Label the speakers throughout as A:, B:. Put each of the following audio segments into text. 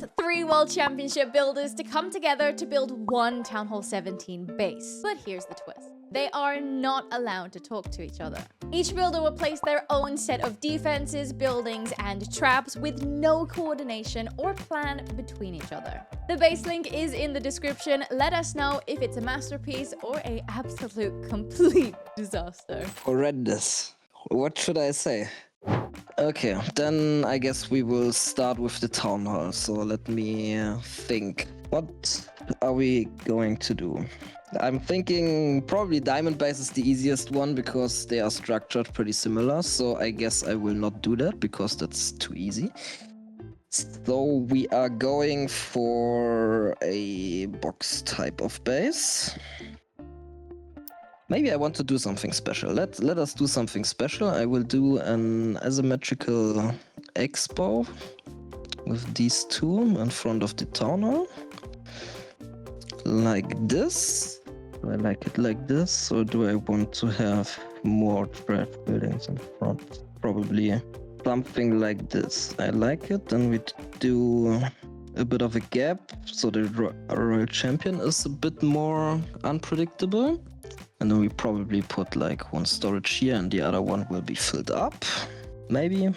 A: with 3 World Championship builders to come together to build one Town Hall 17 base. But here's the twist. They are not allowed to talk to each other. Each builder will place their own set of defenses, buildings, and traps with no coordination or plan between each other. The base link is in the description. Let us know if it's a masterpiece or an absolute complete disaster.
B: Horrendous. What should I say? Okay, then I guess we will start with the town hall. So let me think. What are we going to do? I'm thinking probably diamond base is the easiest one because they are structured pretty similar. So I guess I will not do that because that's too easy. So we are going for a box type of base. Maybe I want to do something special. Let us do something special. I will do an asymmetrical expo with these two in front of the town hall. Like this. Do I like it like this, or do I want to have more trash buildings in front? Probably something like this. I like it. Then we do a bit of a gap, so the Royal Champion is a bit more unpredictable. And then we probably put like one storage here and the other one will be filled up. Maybe.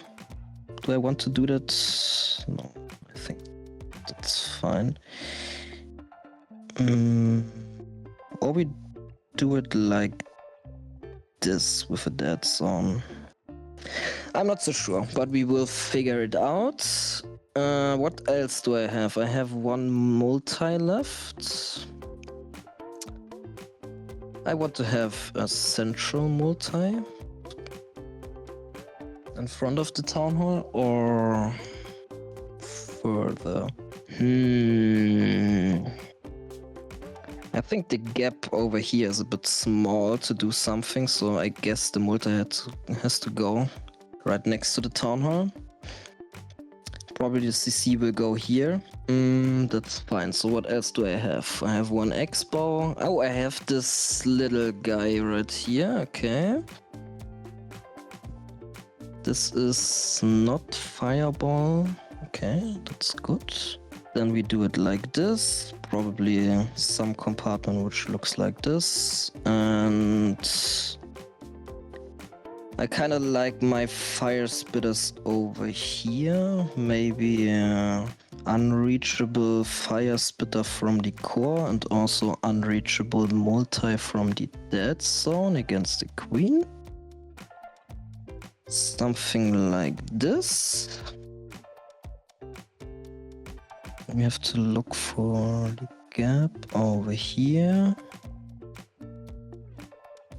B: Do I want to do that? No, I think that's fine. Or we do it like this with a dead zone. I'm not so sure, but we will figure it out. What else do I have? I have one multi left. I want to have a central multi in front of the town hall or further. I think the gap over here is a bit small to do something, so I guess the multi has to go right next to the town hall. Probably the CC will go here. That's fine. So what else do I have? I have one expo. Oh, I have this little guy right here. Okay. This is not fireball. Okay, that's good. Then we do it like this. Probably some compartment which looks like this. And I kind of like my fire spitters over here. Maybe unreachable fire spitter from the core and also unreachable multi from the dead zone against the queen. Something like this. We have to look for the gap over here.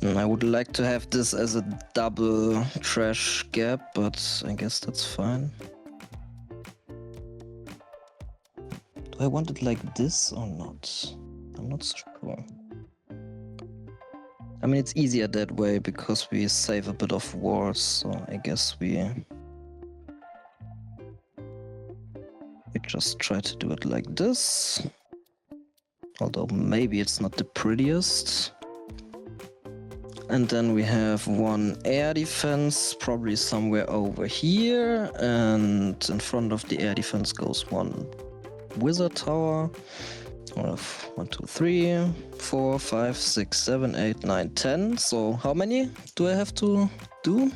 B: And I would like to have this as a double trash gap, but I guess that's fine. Do I want it like this or not? I'm not so sure. I mean, it's easier that way because we save a bit of walls, so I guess we just try to do it like this. Although maybe it's not the prettiest. And then we have one air defense, probably somewhere over here. And in front of the air defense goes one wizard tower. I have 1, 2, 3, 4, 5, 6, 7, 8, 9, 10. So how many do I have to do?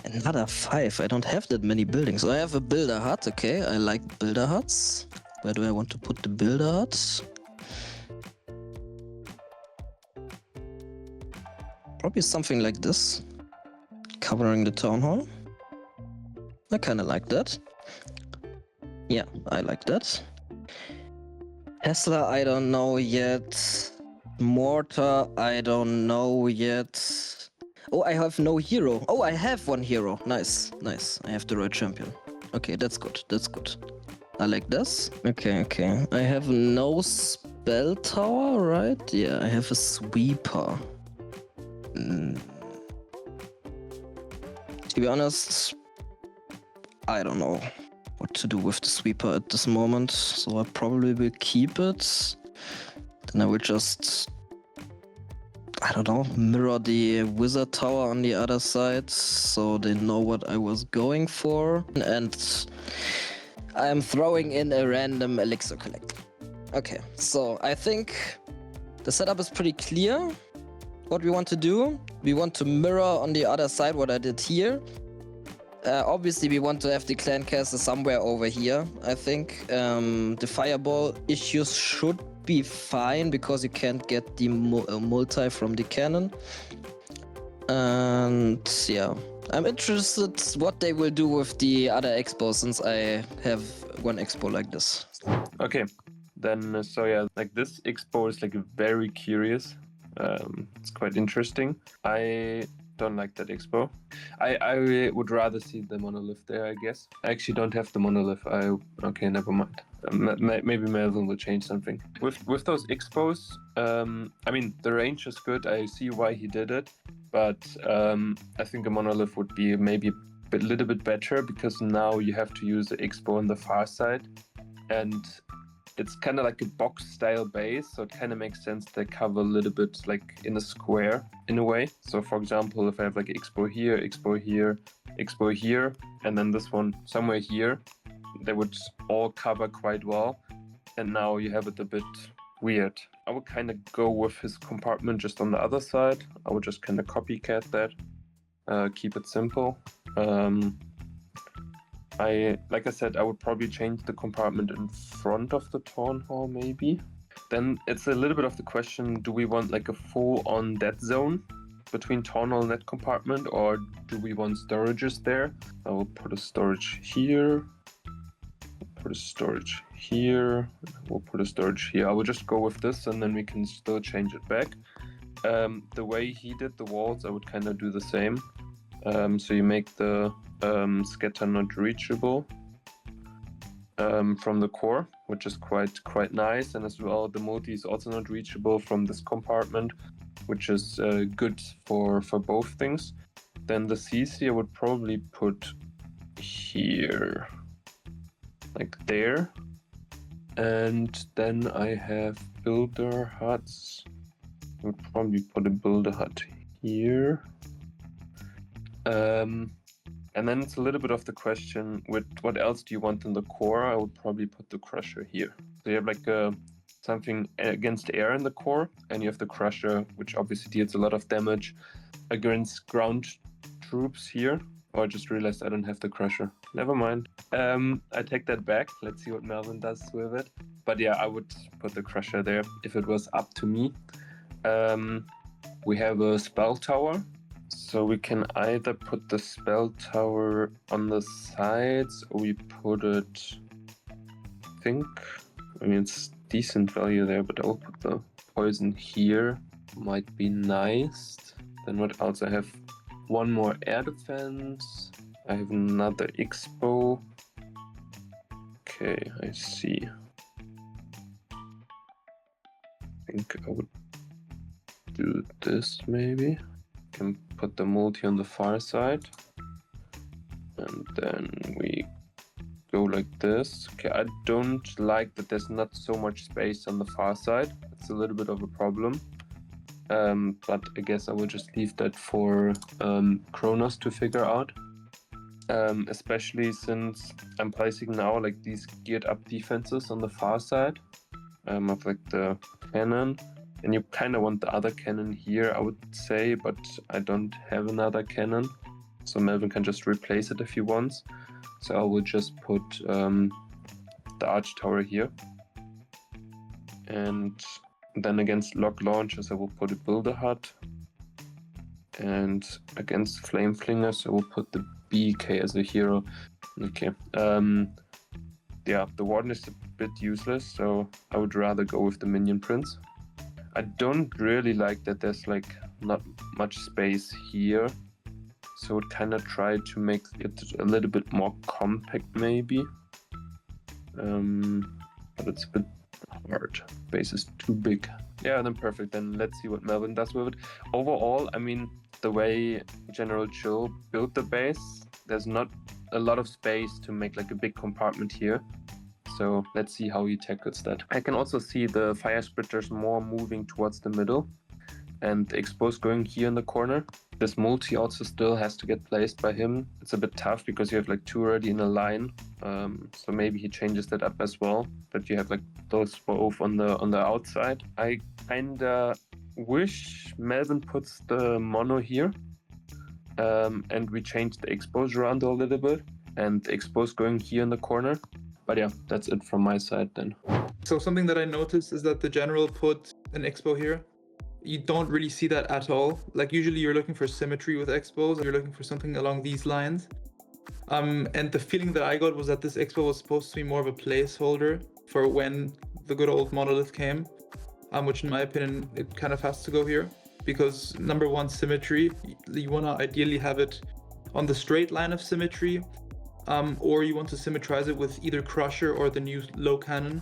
B: Another 5. I don't have that many buildings. I have a builder hut. Okay, I like builder huts. Where do I want to put the builder huts? Probably something like this, covering the town hall. I kind of like that. Yeah, I like that. Tesla, I don't know yet. Mortar, I don't know yet. Oh, I have no hero. Oh, I have one hero. Nice, nice. I have the Royal Champion. Okay, that's good. That's good. I like this. Okay. I have no spell tower, right? Yeah, I have a sweeper. To be honest, I don't know what to do with the sweeper at this moment, so I probably will keep it. Then I will just, I don't know, mirror the wizard tower on the other side so they know what I was going for. And I'm throwing in a random elixir collector. Okay, so I think the setup is pretty clear. What we want to do, we want to mirror on the other side what I did here. Obviously, we want to have the clan caster somewhere over here, I think. The fireball issues should be fine because you can't get the multi from the cannon. And yeah, I'm interested what they will do with the other expo since I have one expo like this.
C: Okay, then so yeah, like this expo is like very curious. It's quite interesting. I don't like that expo. I would rather see the monolith there, I guess. I actually don't have the monolith. Okay, never mind. Maybe Melvin will change something. With those expos, I mean, the range is good. I see why he did it. But I think a monolith would be maybe a little bit better because now you have to use the expo on the far side. And it's kind of like a box style base, so it kind of makes sense to cover a little bit like in a square in a way. So for example, if I have like expo here, expo here, expo here, and then this one somewhere here, they would all cover quite well. And now you have it a bit weird. I would kind of go with his compartment just on the other side. I would just kind of copycat that, keep it simple. Like I said, I would probably change the compartment in front of the town hall, maybe. Then it's a little bit of the question, do we want like a full-on dead zone between town hall and that compartment, or do we want storages there? I will put a storage here, put a storage here, we'll put a storage here. I will just go with this and then we can still change it back. The way he did the walls, I would kind of do the same. So you make the scatter not reachable from the core, which is quite nice, and as well the multi is also not reachable from this compartment, which is good for both things. Then the CC I would probably put here, like there, and then I have builder huts. I would probably put a builder hut here. And then it's a little bit of the question with what else do you want in the core? I would probably put the crusher here. So you have like something against air in the core, and you have the crusher, which obviously deals a lot of damage against ground troops here. Oh, I just realized I don't have the crusher. Never mind. I take that back. Let's see what Melvin does with it. But yeah, I would put the crusher there if it was up to me. We have a spell tower. So we can either put the spell tower on the sides or we put it, I mean, it's decent value there, but I'll put the poison here. Might be nice. Then what else? I have one more air defense. I have another expo. Okay, I see. I think I would do this maybe. Can put the multi on the far side, and then we go like this. Okay, I don't like that there's not so much space on the far side. It's a little bit of a problem, but I guess I will just leave that for Cronos to figure out, especially since I'm placing now like these geared up defenses on the far side of like the cannon. And you kind of want the other cannon here, I would say, but I don't have another cannon. So Melvin can just replace it if he wants. So I will just put the arch tower here. And then against lock launchers, I will put a builder hut. And against flame flingers, I will put the BK as a hero. Okay. Yeah, the warden is a bit useless, so I would rather go with the minion prince. I don't really like that there's like not much space here, so I would kind of try to make it a little bit more compact maybe, but it's a bit hard. Base is too big. Yeah, then perfect. Then let's see what Melvin does with it. Overall, I mean, the way General Chill built the base, there's not a lot of space to make like a big compartment here. So let's see how he tackles that. I can also see the fire splitters more moving towards the middle and the expos going here in the corner. this multi also still has to get placed by him. It's a bit tough because you have like 2 already in a line. So maybe he changes that up as well, that you have like those both on the outside. I kinda wish Melvin puts the mono here, and we change the expose around a little bit, and expose going here in the corner. But yeah, that's it from my side then.
D: So something that I noticed is that the general put an expo here. You don't really see that at all. Like usually you're looking for symmetry with expos, you're looking for something along these lines. And the feeling that I got was that this expo was supposed to be more of a placeholder for when the good old monolith came, which in my opinion, it kind of has to go here. Because number one, symmetry, you want to ideally have it on the straight line of symmetry, or you want to symmetrize it with either Crusher or the new low cannon.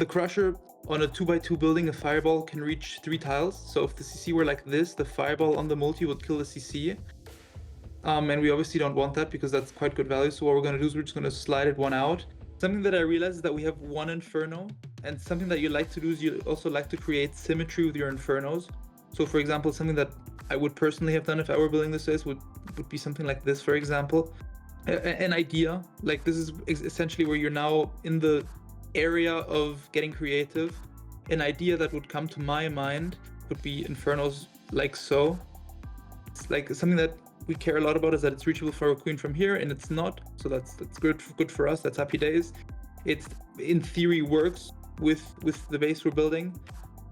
D: The Crusher on a 2x2 building, a fireball can reach 3 tiles. So if the CC were like this, the fireball on the multi would kill the CC. And we obviously don't want that because that's quite good value. So what we're going to do is we're just going to slide it 1 out. Something that I realized is that we have 1 Inferno, and something that you like to do is you also like to create symmetry with your Infernos. So for example, something that I would personally have done if I were building this would be something like this, for example. An idea, like this is essentially where you're now in the area of getting creative. An idea that would come to my mind would be Infernos like so. It's like something that we care a lot about is that it's reachable for a queen from here, and it's not. So that's good for us. That's happy days. It's in theory works with the base we're building.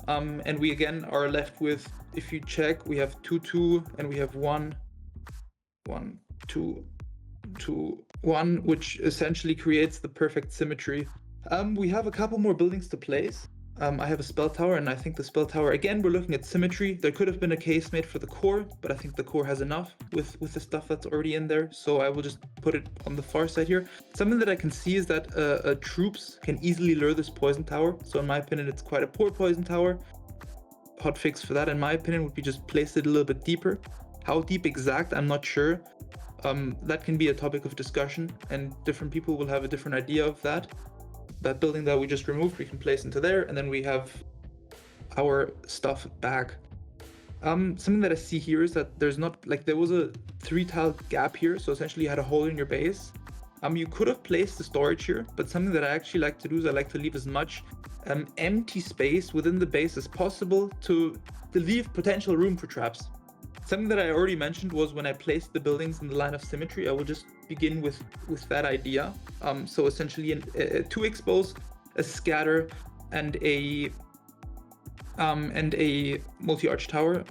D: And we again are left with, if you check, we have 2-2 and we have 1-1-2-2-1, which essentially creates the perfect symmetry. We have a couple more buildings to place. I have a spell tower, and I think the spell tower, again, we're looking at symmetry. There could have been a case made for the core, but I think the core has enough with the stuff that's already in there. So I will just put it on the far side here. Something that I can see is that troops can easily lure this poison tower. So in my opinion, it's quite a poor poison tower. Hot fix for that, in my opinion, would be just place it a little bit deeper. How deep exact, I'm not sure. That can be a topic of discussion, and different people will have a different idea of that. That building that we just removed, we can place into there, and then we have our stuff back. Something that I see here is that there's not, like, there was a 3-tile gap here, so essentially you had a hole in your base. You could have placed the storage here, but something that I actually like to do is I like to leave as much empty space within the base as possible to leave potential room for traps. Something that I already mentioned was when I placed the buildings in the line of symmetry, I will just begin with that idea. So essentially 2 expos, a scatter, and a multi-arch tower,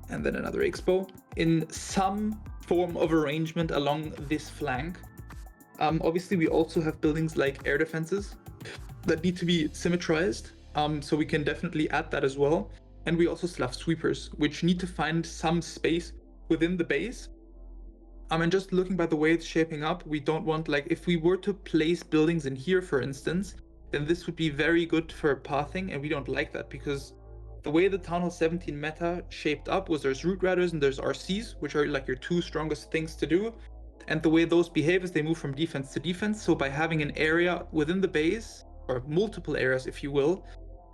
D: and then another expo in some form of arrangement along this flank. Obviously, we also have buildings like air defenses that need to be symmetrized, so we can definitely add that as well. And we also still have sweepers, which need to find some space within the base. And just looking by the way it's shaping up, we don't want, like, if we were to place buildings in here, for instance, then this would be very good for pathing, and we don't like that because the way the Town Hall 17 meta shaped up was there's Root Riders and there's RCs, which are like your 2 strongest things to do. And the way those behave is they move from defense to defense. So by having an area within the base, or multiple areas, if you will,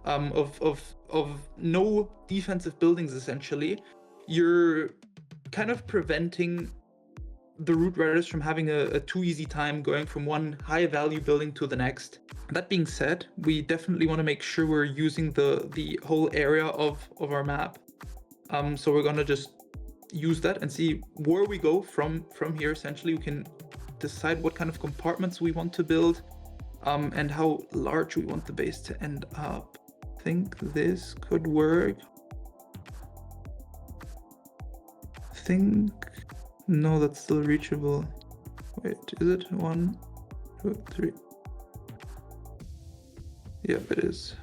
D: of no defensive buildings, essentially, you're kind of preventing the Root Riders from having a too easy time going from one high value building to the next. That being said, we definitely want to make sure we're using the whole area of our map. So we're gonna just use that and see where we go from here. Essentially, we can decide what kind of compartments we want to build, and how large we want the base to end up. I think this could work. No, that's still reachable. Wait, is it 1, 2, 3? Yep, it is.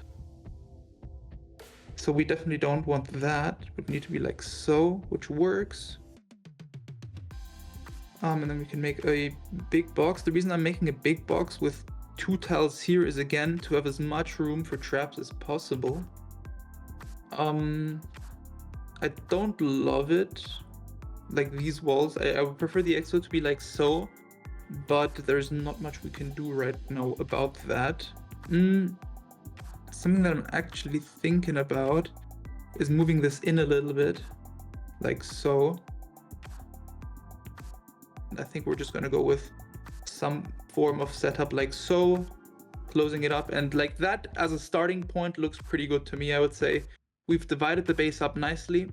D: So we definitely don't want that. It would need to be like so, which works. And then we can make a big box. The reason I'm making a big box with 2 tiles here is, again, to have as much room for traps as possible. I don't love it, like these walls. I would prefer the exo to be like so, but there's not much we can do right now about that. Something that I'm actually thinking about is moving this in a little bit. like so. And I think we're just gonna go with some form of setup like so, closing it up, and like that as a starting point looks pretty good to me, I would say. We've divided the base up nicely.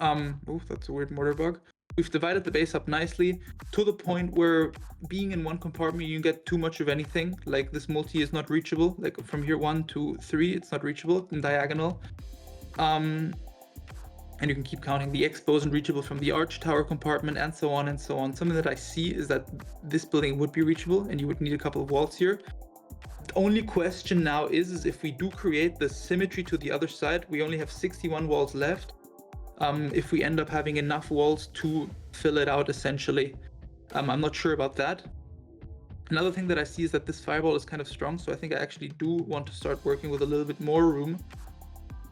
D: Oh, that's a weird mortar bug. We've divided the base up nicely to the point where being in one compartment, you can get too much of anything. Like this multi is not reachable. Like from here 1 to 3, it's not reachable in diagonal. And you can keep counting. The expo isn't reachable from the arch tower compartment, and so on and so on. Something that I see is that this building would be reachable, and you would need a couple of walls here. The only question now is if we do create the symmetry to the other side, we only have 61 walls left. If we end up having enough walls to fill it out, essentially. I'm not sure about that. Another thing that I see is that this fireball is kind of strong, so I think I actually do want to start working with a little bit more room.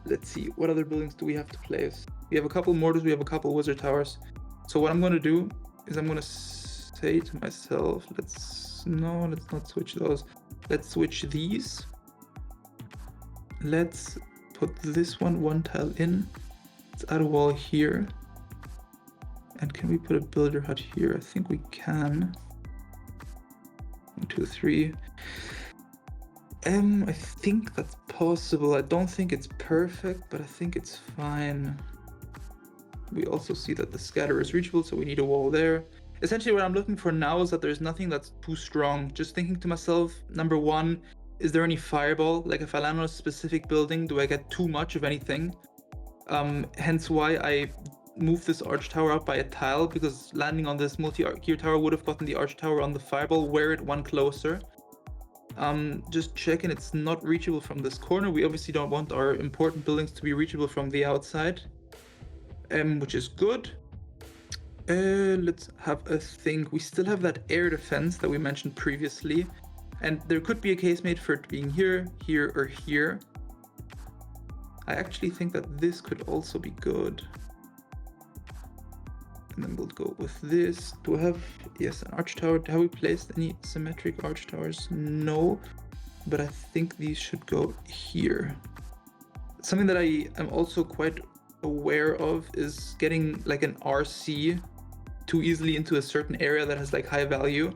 D: Let's see, what other buildings do we have to place? We have a couple mortars, we have a couple wizard towers. So what I'm going to do is I'm going to say to myself, let's not switch those. Let's switch these. Let's put this one tile in. Let's add a wall here. And can we put a builder hut here? I think we can. 1, 2, 3. I think that's possible. I don't think it's perfect, but I think it's fine. We also see that the scatter is reachable, so we need a wall there. Essentially what I'm looking for now is that there's nothing that's too strong. Just thinking to myself, number one, is there any fireball? Like if I land on a specific building, do I get too much of anything? Hence why I moved this arch tower up by a tile, because landing on this multi-gear tower would have gotten the arch tower on the fireball where it went closer. Just checking it's not reachable from this corner. We obviously don't want our important buildings to be reachable from the outside, which is good. Let's have a think. We still have that air defense that we mentioned previously, and there could be a case made for it being here, here, or here. I actually think that this could also be good. And then we'll go with this. Do I have, yes, an arch tower? Have we placed any symmetric arch towers? No, but I think these should go here. Something that I am also quite aware of is getting like an RC too easily into a certain area that has like high value.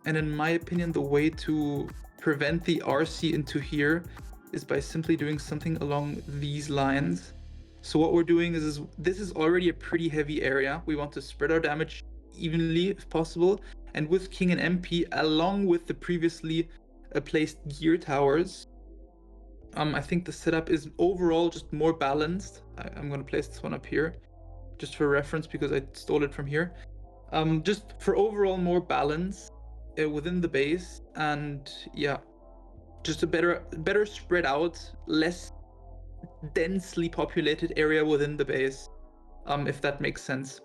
D: And in my opinion, the way to prevent the RC into here is by simply doing something along these lines. So what we're doing is this is already a pretty heavy area. We want to spread our damage evenly if possible. And with King and MP, along with the previously placed gear towers, I think the setup is overall just more balanced. I'm going to place this one up here just for reference because I stole it from here. Just for overall more balance within the base, and yeah, just a better spread out, less densely populated area within the base, if that makes sense.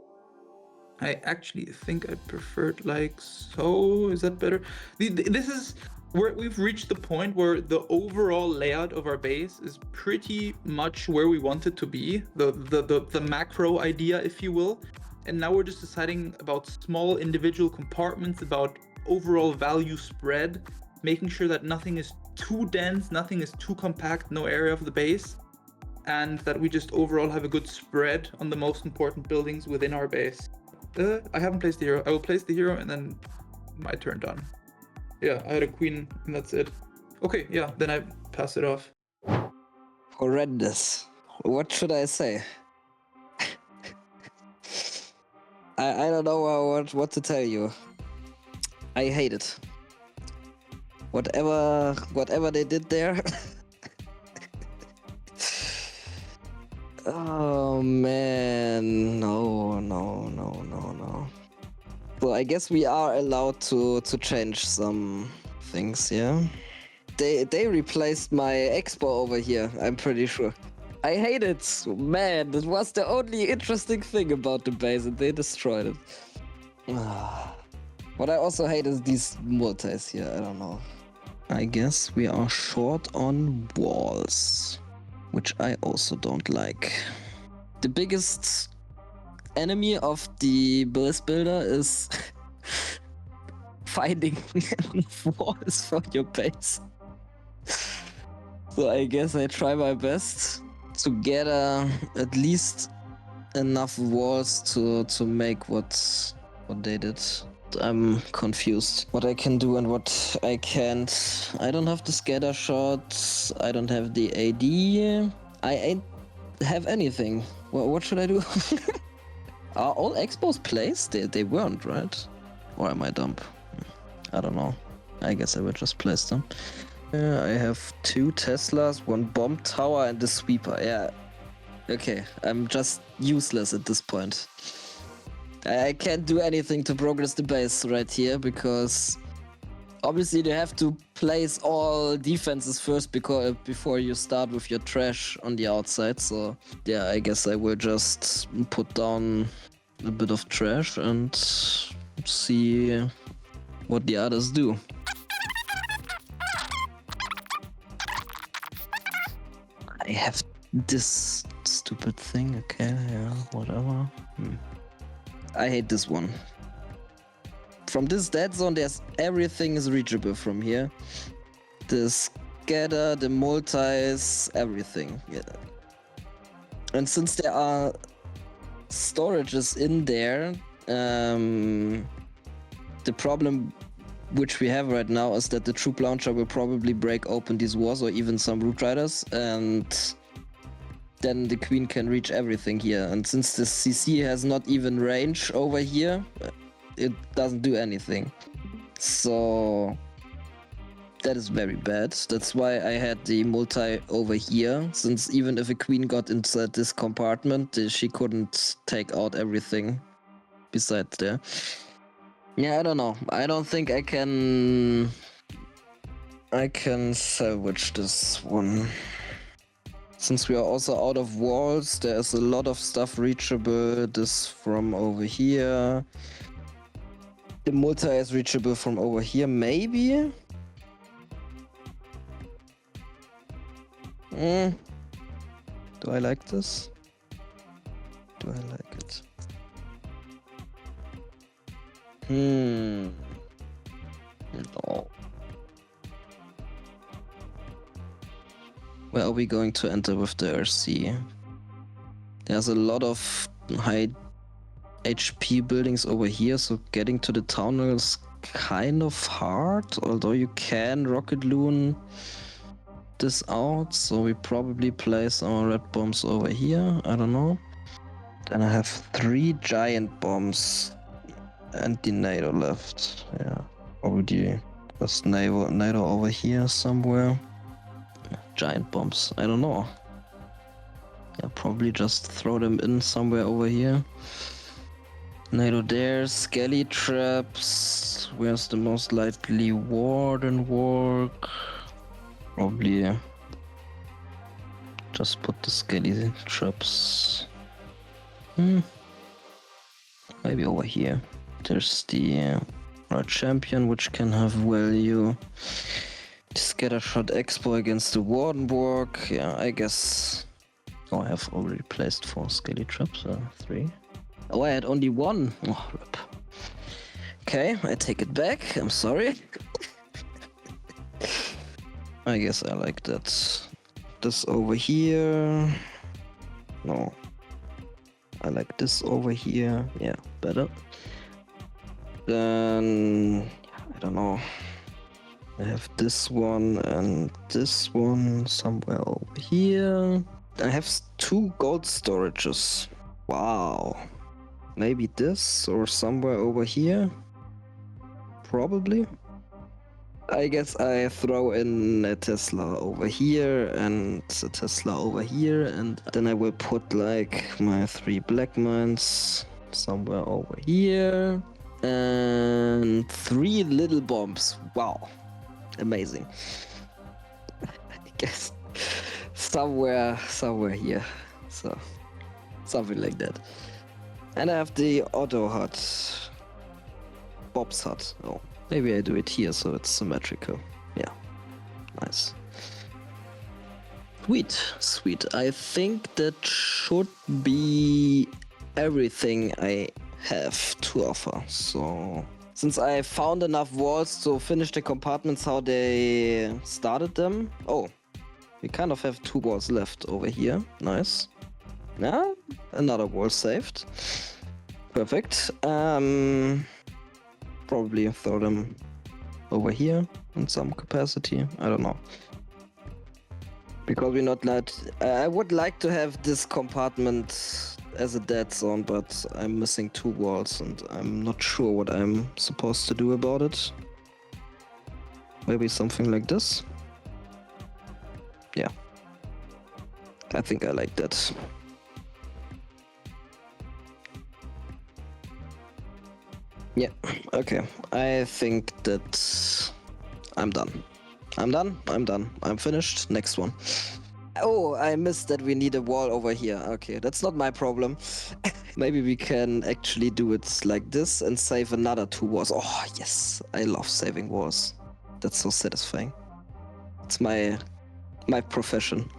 D: I actually think I preferred like so. Is that better? This is where we've reached the point where the overall layout of our base is pretty much where we want it to be, the macro idea, if you will. And now we're just deciding about small individual compartments, about overall value spread, making sure that nothing is too dense, nothing is too compact, no area of the base, and that we just overall have a good spread on the most important buildings within our base. I haven't placed the hero. I will place the hero and then my turn done. Yeah, I had a queen and that's it. Okay, yeah, then I pass it off.
B: Horrendous. What should I say? I don't know what to tell you. I hate it. Whatever they did there. Oh man, no. So I guess we are allowed to change some things, yeah? They replaced my expo over here, I'm pretty sure. I hate it, man. It was the only interesting thing about the base and they destroyed it. What I also hate is these multis here, I don't know. I guess we are short on walls, which I also don't like. The biggest enemy of the Bliss Builder is finding enough walls for your base. So I guess I try my best to get at least enough walls to make what they did. I'm confused what I can do and what I can't. I don't have the scatter shots. I don't have the AD. I ain't have anything. What should I do? Are all expos placed? They weren't, right? Or am I dumb? I don't know. I guess I will just place them. I have 2 Teslas, 1 bomb tower, and the sweeper. Yeah. Okay, I'm just useless at this point. I can't do anything to progress the base right here because obviously you have to place all defenses first before you start with your trash on the outside. So yeah, I guess I will just put down a bit of trash and see what the others do. I have this stupid thing. Okay, yeah, whatever. I hate this one. From this dead zone, everything is reachable from here. The scatter, the multis, everything. Yeah. And since there are storages in there, the problem which we have right now is that the troop launcher will probably break open these walls or even some root riders, and then the queen can reach everything here. And since the CC has not even range over here, it doesn't do anything. So that is very bad. That's why I had the multi over here, since even if a queen got inside this compartment, she couldn't take out everything besides there. Yeah, I don't know. I don't think I can salvage this one. Since we are also out of walls, there's a lot of stuff reachable. This from over here. The multi is reachable from over here, maybe? Do I like this? Do I like it? No. Where are we going to enter with the RC? There's a lot of high HP buildings over here, so getting to the tunnel is kind of hard, although you can rocket loon this out, so we probably place our red bombs over here. I don't know. Then I have 3 giant bombs and the NATO left. Yeah, already there's NATO over here somewhere. Giant bombs, I don't know. Yeah, probably just throw them in somewhere over here. NATO there, skelly traps. Where's the most likely warden work? Probably just put the skelly traps. Maybe over here. There's the right champion, which can have value. The scattershot expo against the wardenborg. Yeah, I guess. Oh, I have already placed 4 skelly traps. 3. Oh, I had only 1. Oh, rip. Okay, I take it back. I'm sorry. I guess I like that. This over here. No. I like this over here. Yeah, better. Then I don't know. I have this one and this one somewhere over here. I have 2 gold storages. Wow. Maybe this or somewhere over here. Probably. I guess I throw in a Tesla over here and a Tesla over here, and then I will put like my 3 black mines somewhere over here and 3 little bombs. Wow, amazing. I guess somewhere here, so something like that. And I have the auto hut, Bob's hut. Oh. Maybe I do it here so it's symmetrical. Yeah, nice. Sweet. I think that should be everything I have to offer. So, since I found enough walls to finish the compartments how they started them. Oh, we kind of have 2 walls left over here. Nice. Yeah, another wall saved. Perfect. Probably throw them over here in some capacity. I don't know. Because we're not like... I would like to have this compartment as a dead zone, but I'm missing 2 walls and I'm not sure what I'm supposed to do about it. Maybe something like this? Yeah. I think I like that. Yeah, okay. I think that I'm done. I'm done. I'm finished. Next one. Oh, I missed that we need a wall over here. Okay, that's not my problem. Maybe we can actually do it like this and save another 2 walls. Oh, yes. I love saving walls. That's so satisfying. It's my profession.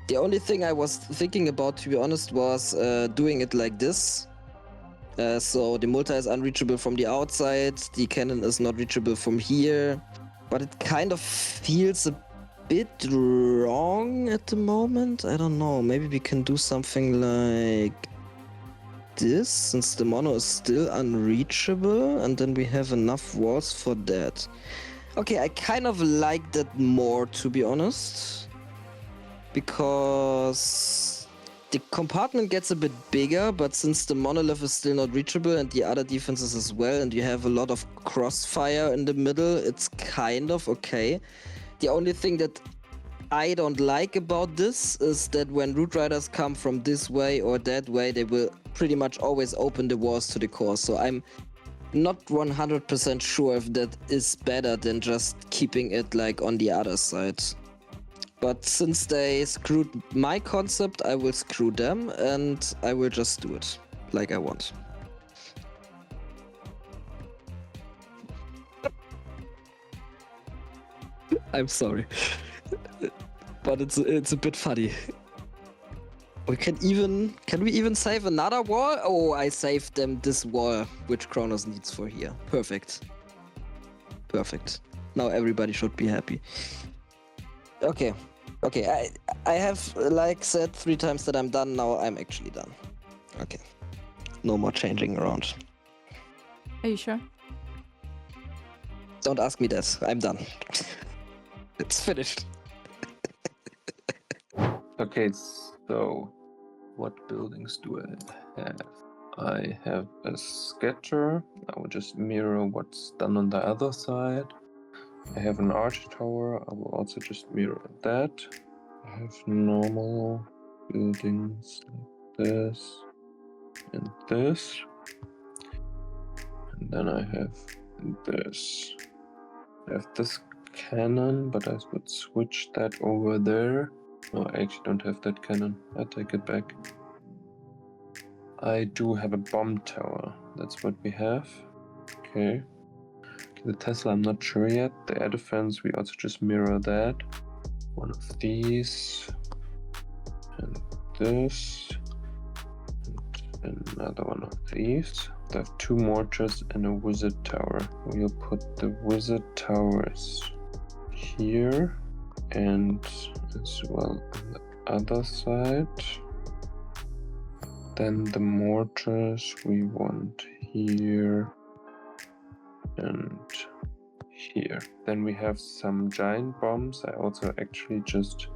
B: The only thing I was thinking about, to be honest, was doing it like this. So the multi is unreachable from the outside, the cannon is not reachable from here, but it kind of feels a bit wrong at the moment. I don't know, maybe we can do something like this, since the mono is still unreachable, and then we have enough walls for that. Okay, I kind of like that more, to be honest, because the compartment gets a bit bigger, but since the monolith is still not reachable and the other defenses as well, and you have a lot of crossfire in the middle, it's kind of okay. The only thing that I don't like about this is that when Root Riders come from this way or that way, they will pretty much always open the walls to the core. So I'm not 100% sure if that is better than just keeping it like on the other side. But since they screwed my concept, I will screw them and I will just do it like I want. I'm sorry. But it's a bit funny. Can we even save another wall? Oh, I saved them this wall, which Cronos needs for here. Perfect. Perfect. Now everybody should be happy. Okay. I have like said 3 times that I'm done. Now I'm actually done. Okay. No more changing around.
A: Are you sure?
B: Don't ask me this. I'm done. It's finished.
C: Okay, so what buildings do I have? I have a scatter. I will just mirror what's done on the other side. I have an arch tower. I will also just mirror that. I have normal buildings like this and this. And then I have this. I have this cannon, but I would switch that over there. No, I actually don't have that cannon. I take it back. I do have a bomb tower. That's what we have. Okay. The Tesla, I'm not sure yet. The air defense, we also just mirror that. One of these. And this. And another one of these. I have 2 mortars and a wizard tower. We'll put the wizard towers here. And as well on the other side. Then the mortars we want here and here. Then we have some giant bombs. I also actually just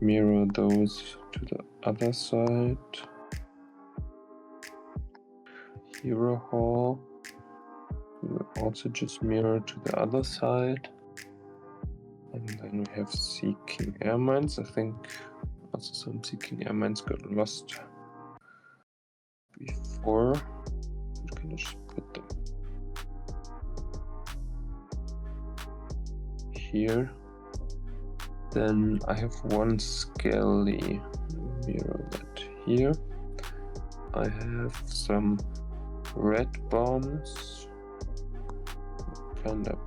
C: mirror those to the other side. Hero Hall. We will also just mirror to the other side. And then we have Seeking Air Mines. I think also some Seeking Air Mines got lost before. We can just put them here. Then I have 1 Skelly. Mirror that here. I have some red bombs. Kind of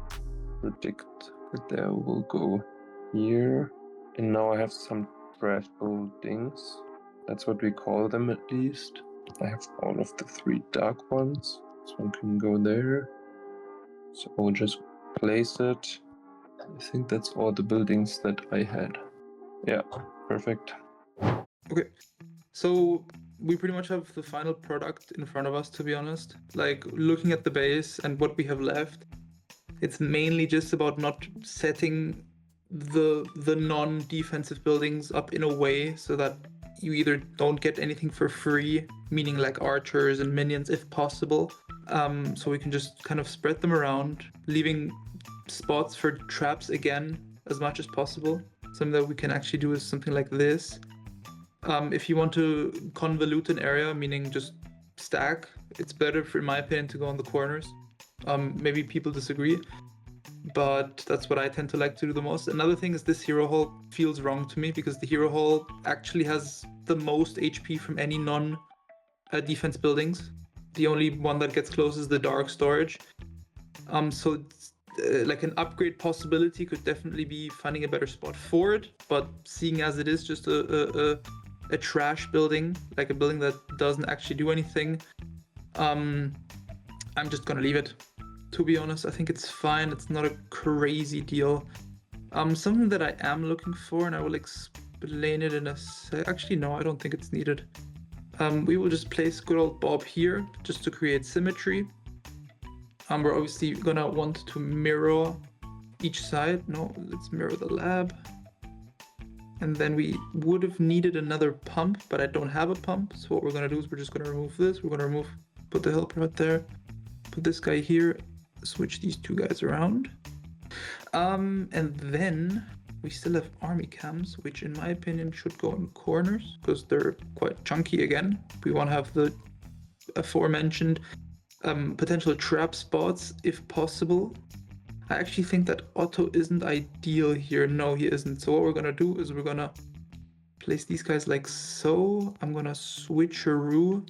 C: predict that they will go here. And now I have some trash buildings. That's what we call them at least. I have all of the 3 dark ones. This one can go there. So I'll just place it. I think that's all the buildings that I had. Yeah, perfect.
D: Okay. So we pretty much have the final product in front of us, to be honest. Like, looking at the base and what we have left, it's mainly just about not setting the non-defensive buildings up in a way so that you either don't get anything for free, meaning like archers and minions if possible. So we can just kind of spread them around, leaving spots for traps again as much as possible. Something that we can actually do is something like this. If you want to convolute an area, meaning just stack, it's better, in my opinion, to go on the corners. Maybe people disagree, but that's what I tend to like to do the most. Another thing is this hero hall feels wrong to me because the hero hall actually has the most HP from any non-defense buildings. The only one that gets close is the dark storage. So it's, like an upgrade possibility could definitely be finding a better spot for it, but seeing as it is just a trash building, like a building that doesn't actually do anything, I'm just gonna leave it. To be honest, I think it's fine. It's not a crazy deal. Something that I am looking for, and I will explain it in a sec. Actually, no, I don't think it's needed. We will just place good old Bob here just to create symmetry. We're obviously gonna want to mirror each side. No, let's mirror the lab. And then we would have needed another pump, but I don't have a pump. So what we're gonna do is we're just gonna remove this. We're gonna put the helper right there, put this guy here, switch these two guys around. And then we still have army cams, which in my opinion should go in corners because they're quite chunky again. We want to have the aforementioned potential trap spots if possible. I actually think that Otto isn't ideal here. No, he isn't. So what we're gonna do is we're gonna place these guys like so. I'm gonna switcheroo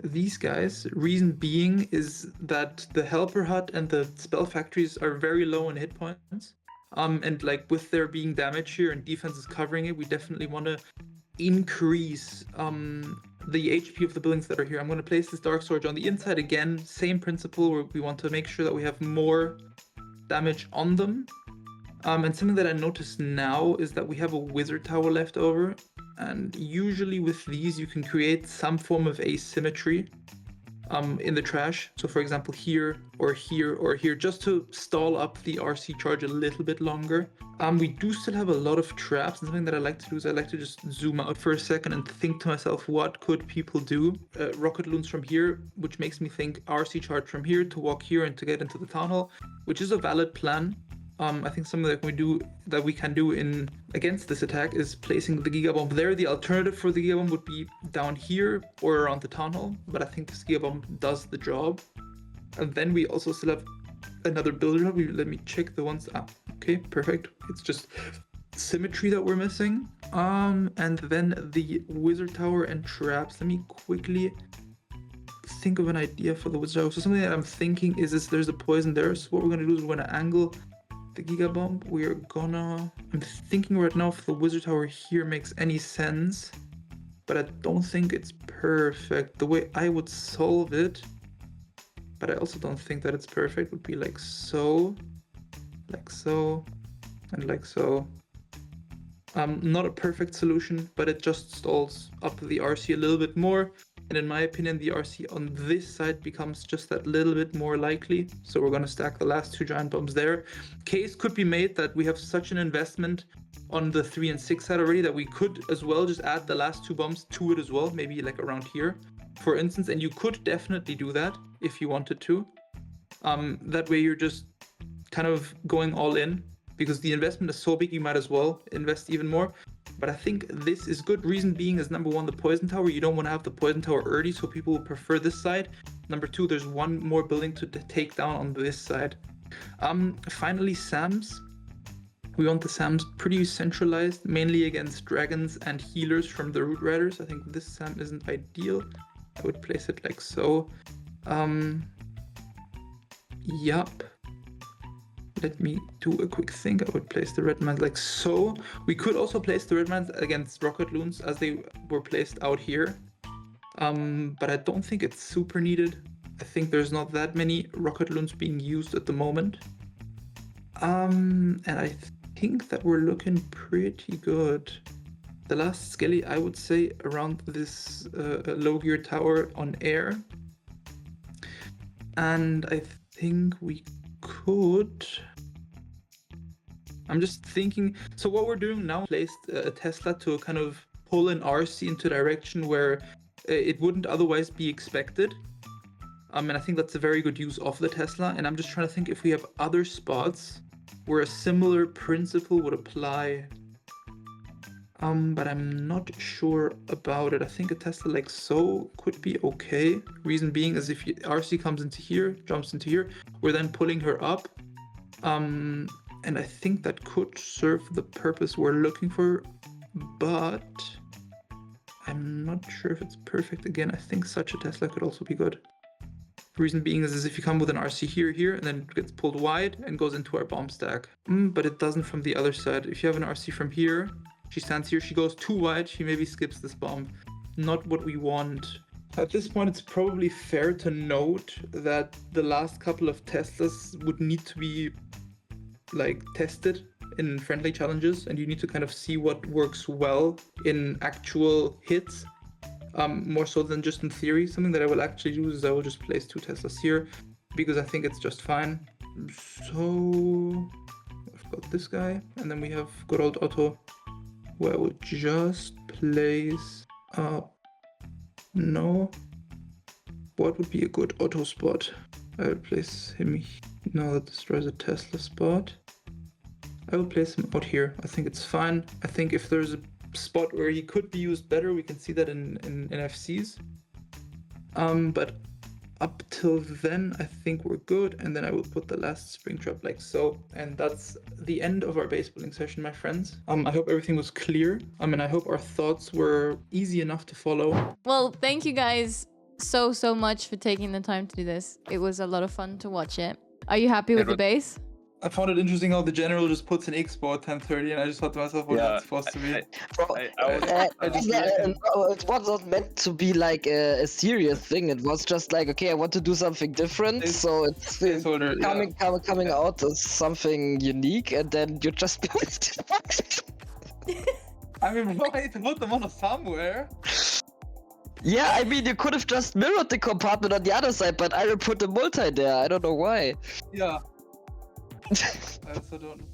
D: these guys. Reason being is that the helper hut and the spell factories are very low in hit points. And like with there being damage here and defense is covering it, we definitely want to increase the HP of the buildings that are here. I'm going to place this dark storage on the inside again. Same principle where we want to make sure that we have more damage on them. And something that I noticed now is that we have a wizard tower left over. And usually with these, you can create some form of asymmetry in the trash. So for example, here or here or here, just to stall up the RC charge a little bit longer. We do still have a lot of traps, and something that I like to do is I like to just zoom out for a second and think to myself, what could people do? Rocket loons from here, which makes me think RC charge from here to walk here and to get into the town hall, which is a valid plan. I think something that we can do in against this attack is placing the gigabomb there. The alternative for the gigabomb would be down here or around the town hall, but I think this gigabomb does the job. And then we also still have another builder hub. Let me check the ones. Okay, perfect. It's just symmetry that we're missing. And then the wizard tower and traps. Let me quickly think of an idea for the wizard tower. So something that I'm thinking is there's a poison there. So what we're gonna do is we're gonna angle the gigabomb. I'm thinking right now if the wizard tower here makes any sense, but I don't think it's perfect. The way I would solve it, but I also don't think that it's perfect, would be like so, and like so. Not a perfect solution, but it just stalls up the RC a little bit more. And in my opinion, the RC on this side becomes just that little bit more likely. So we're going to stack the last two giant bombs there. Case could be made that we have such an investment on the 3 and 6 side already that we could as well just add the last two bombs to it as well, maybe like around here, for instance. And you could definitely do that if you wanted to. That way you're just kind of going all in, because the investment is so big, you might as well invest even more. But I think this is good. Reason being is, number one, the poison tower. You don't want to have the poison tower early, so people will prefer this side. Number two, there's one more building to take down on this side. Finally, SAMs. We want the SAMs pretty centralized, mainly against dragons and healers from the Root Riders. I think this SAM isn't ideal. I would place it like so. Yup. Let me do a quick think. I would place the red mines like so. We could also place the red mines against rocket loons as they were placed out here. But I don't think it's super needed. I think there's not that many rocket loons being used at the moment. And I think that we're looking pretty good. the last skelly, I would say, around this low gear tower on air. And I think we could... I'm just thinking, so what we're doing now, placed a Tesla to kind of pull an RC into a direction where it wouldn't otherwise be expected. And I think that's a very good use of the Tesla. And I'm just trying to think if we have other spots where a similar principle would apply. But I'm not sure about it. I think a Tesla like so could be okay. Reason being is if RC comes into here, jumps into here, we're then pulling her up. And I think that could serve the purpose we're looking for, but I'm not sure if it's perfect. Again, I think such a Tesla could also be good. Reason being is if you come with an RC here, and then it gets pulled wide and goes into our bomb stack. But it doesn't from the other side. If you have an RC from here, she stands here, she goes too wide, she maybe skips this bomb. Not what we want. At this point, it's probably fair to note that the last couple of Teslas would need to be like tested in friendly challenges, and you need to kind of see what works well in actual hits, more so than just in theory. Something that I will actually do is I will just place 2 Teslas here because I think it's just fine. So I've got this guy, and then we have good old Otto, where I would just place no, what would be a good Otto spot? I would place him. No, that destroys a Tesla spot. I will place him out here. I think it's fine. I think if there's a spot where he could be used better, we can see that in FCs. But up till then, I think we're good. And then I will put the last spring trap like so. And that's the end of our base building session, my friends. I hope everything was clear. I hope our thoughts were easy enough to follow.
A: Well, thank you guys so much for taking the time to do this. It was a lot of fun to watch it. Are you happy with the base?
D: I found it interesting how the general just puts an expo at 10:30, and I just thought to myself, what is that supposed to be?
B: It was not meant to be like a serious thing. It was just like, okay, I want to do something different, so it's coming out as something unique, and then you just build it.
D: I mean, why to put them on somewhere?
B: Yeah, I mean, you could have just mirrored the compartment on the other side, but I will put a multi there. I don't know why.
D: Yeah. I also don't know.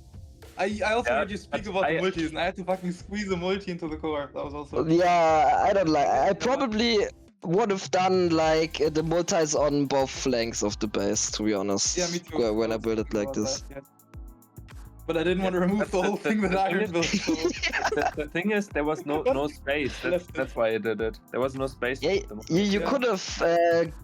D: I also heard you speak about the multis, and I had to fucking squeeze a multi into the core. That was also...
B: Yeah, I don't like... I probably would have done, like, the multis on both flanks of the base, to be honest.
D: Yeah, me too.
B: When I build it like this.
D: That, yeah. But I didn't want to remove the whole thing that Iron built. So.
C: The thing is, there was no space. That's why I did it. There was no space.
B: Yeah, you could have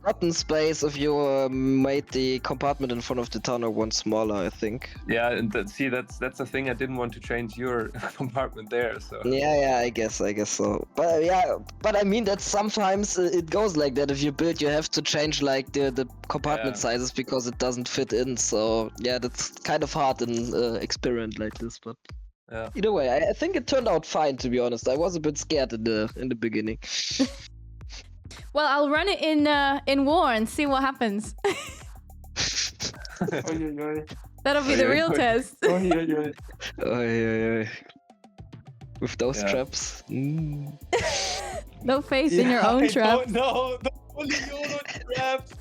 B: gotten space if you made the compartment in front of the tunnel one smaller, I think.
C: Yeah, and see, that's the thing. I didn't want to change your compartment there. So.
B: Yeah, I guess so. But yeah, but I mean that sometimes it goes like that. If you build, you have to change like the compartment sizes because it doesn't fit in. So yeah, that's kind of hard in experiment like this, but either way, I think it turned out fine, to be honest. I was a bit scared in the beginning.
A: Well, I'll run it in war and see what happens. That'll be the real test.
B: With those traps.
A: No faith in your own traps.
D: No, the Polygono traps.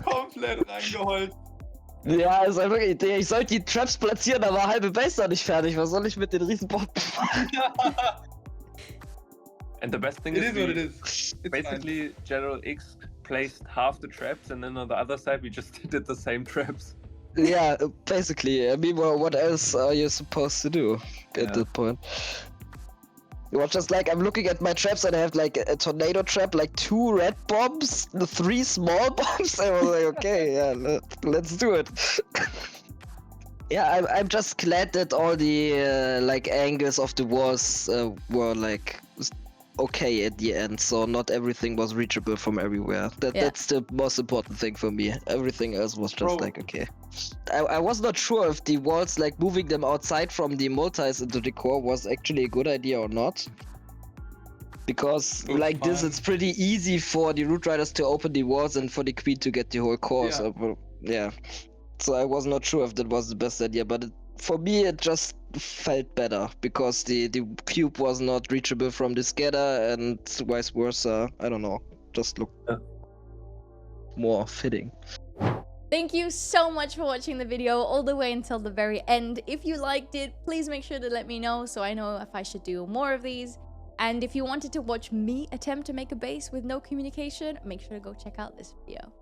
D: Komplett reingeholt.
B: Ja, ist einfach eine Idee. Ich sollte die Traps platzieren, aber halbe Base noch nicht fertig. Was soll ich mit den Riesenbomben machen?
C: And the best thing
D: is what it is. It's
C: basically fine. General X placed half the traps, and then on the other side we just did the same traps.
B: Yeah, basically. I mean, what else are you supposed to do at that point? It was just like, I'm looking at my traps and I have like a tornado trap, like 2 red bombs, 3 small bombs. I was like, okay, yeah, let's do it. Yeah, I'm just glad that all the like angles of the walls were like okay at the end, so not everything was reachable from everywhere. That's the most important thing for me. Everything else was just like okay. I was not sure if the walls, like moving them outside from the multis into the core, was actually a good idea or not. Because like this, it's pretty easy for the Root Riders to open the walls and for the Queen to get the whole core. Yeah. So I was not sure if that was the best idea, but it For me, it just felt better because the cube was not reachable from the scatter and vice versa. I don't know. Just looked more fitting.
A: Thank you so much for watching the video all the way until the very end. If you liked it, please make sure to let me know so I know if I should do more of these. And if you wanted to watch me attempt to make a base with no communication, make sure to go check out this video.